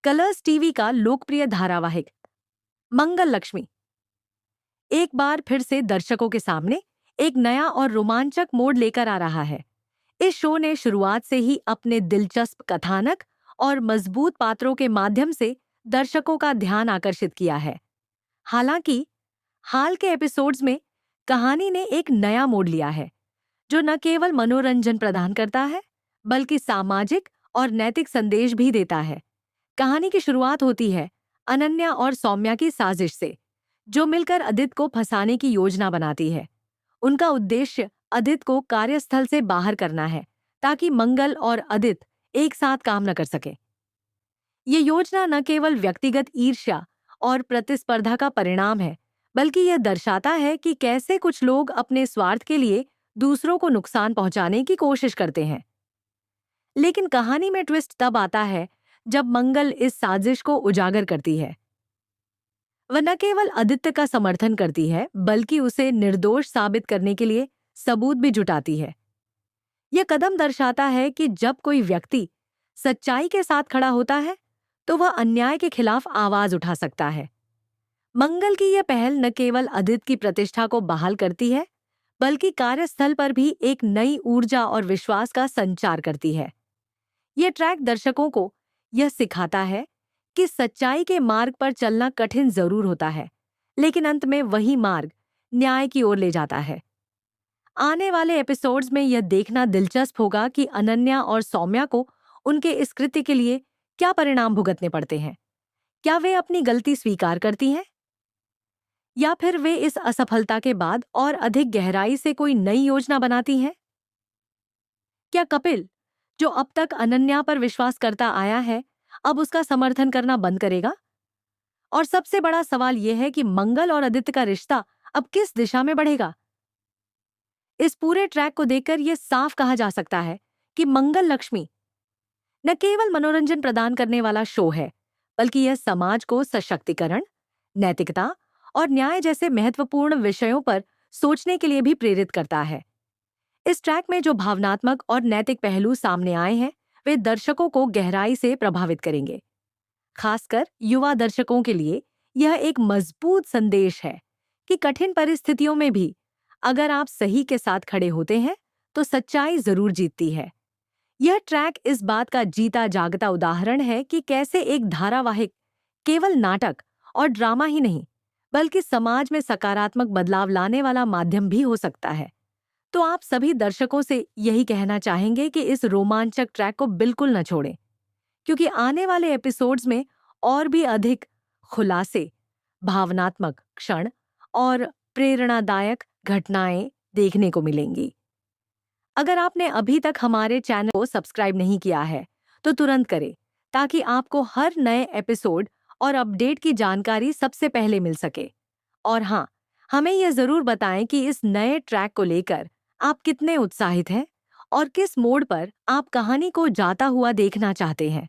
Colors TV का लोकप्रिय धारावाहिक मंगल लक्ष्मी एक बार फिर से दर्शकों के सामने एक नया और रोमांचक मोड़ लेकर आ रहा है। इस शो ने शुरुआत से ही अपने दिलचस्प कथानक और मजबूत पात्रों के माध्यम से दर्शकों का ध्यान आकर्षित किया है। हालांकि हाल के एपिसोड्स में कहानी ने एक नया मोड़ लिया है, जो न केवल मनोरंजन प्रदान करता है बल्कि सामाजिक और नैतिक संदेश भी देता है। कहानी की शुरुआत होती है अनन्या और सौम्या की साजिश से, जो मिलकर अदित को फंसाने की योजना बनाती है। उनका उद्देश्य अदित को कार्यस्थल से बाहर करना है ताकि मंगल और अदित एक साथ काम न कर सके। ये योजना न केवल व्यक्तिगत ईर्ष्या और प्रतिस्पर्धा का परिणाम है, बल्कि यह दर्शाता है कि कैसे कुछ लोग अपने स्वार्थ के लिए दूसरों को नुकसान पहुंचाने की कोशिश करते हैं। लेकिन कहानी में ट्विस्ट तब आता है जब मंगल इस साजिश को उजागर करती है। वह न केवल आदित्य का समर्थन करती है बल्कि उसे निर्दोष साबित करने के लिए सबूत भी जुटाती है। यह कदम दर्शाता है कि जब कोई व्यक्ति सच्चाई के साथ खड़ा होता है तो वह अन्याय के खिलाफ आवाज उठा सकता है। मंगल की यह पहल न केवल आदित्य की प्रतिष्ठा को बहाल करती है बल्कि कार्यस्थल पर भी एक नई ऊर्जा और विश्वास का संचार करती है। यह ट्रैक दर्शकों को यह सिखाता है कि सच्चाई के मार्ग पर चलना कठिन जरूर होता है, लेकिन अंत में वही मार्ग न्याय की ओर ले जाता है। आने वाले एपिसोड्स में यह देखना दिलचस्प होगा कि अनन्या और सौम्या को उनके इस कृत्य के लिए क्या परिणाम भुगतने पड़ते हैं। क्या वे अपनी गलती स्वीकार करती हैं या फिर वे इस असफलता के बाद और अधिक गहराई से कोई नई योजना बनाती हैं? क्या कपिल, जो अब तक अनन्या पर विश्वास करता आया है, अब उसका समर्थन करना बंद करेगा? और सबसे बड़ा सवाल यह है कि मंगल और आदित्य का रिश्ता अब किस दिशा में बढ़ेगा? इस पूरे ट्रैक को देखकर यह साफ कहा जा सकता है कि मंगल लक्ष्मी न केवल मनोरंजन प्रदान करने वाला शो है, बल्कि यह समाज को सशक्तिकरण, नैतिकता और न्याय जैसे महत्वपूर्ण विषयों पर सोचने के लिए भी प्रेरित करता है। इस ट्रैक में जो भावनात्मक और नैतिक पहलू सामने आए हैं, वे दर्शकों को गहराई से प्रभावित करेंगे। खासकर युवा दर्शकों के लिए यह एक मजबूत संदेश है कि कठिन परिस्थितियों में भी अगर आप सही के साथ खड़े होते हैं तो सच्चाई जरूर जीतती है। यह ट्रैक इस बात का जीता जागता उदाहरण है कि कैसे एक धारावाहिक केवल नाटक और ड्रामा ही नहीं, बल्कि समाज में सकारात्मक बदलाव लाने वाला माध्यम भी हो सकता है। तो आप सभी दर्शकों से यही कहना चाहेंगे कि इस रोमांचक ट्रैक को बिल्कुल न छोड़ें, क्योंकि आने वाले एपिसोड्स में और भी अधिक खुलासे, भावनात्मक क्षण और प्रेरणादायक घटनाएं देखने को मिलेंगी। अगर आपने अभी तक हमारे चैनल को सब्सक्राइब नहीं किया है तो तुरंत करें, ताकि आपको हर नए एपिसोड और अपडेट की जानकारी सबसे पहले मिल सके। और हाँ, हमें यह जरूर बताएं कि इस नए ट्रैक को लेकर आप कितने उत्साहित हैं और किस मोड़ पर आप कहानी को जाता हुआ देखना चाहते हैं।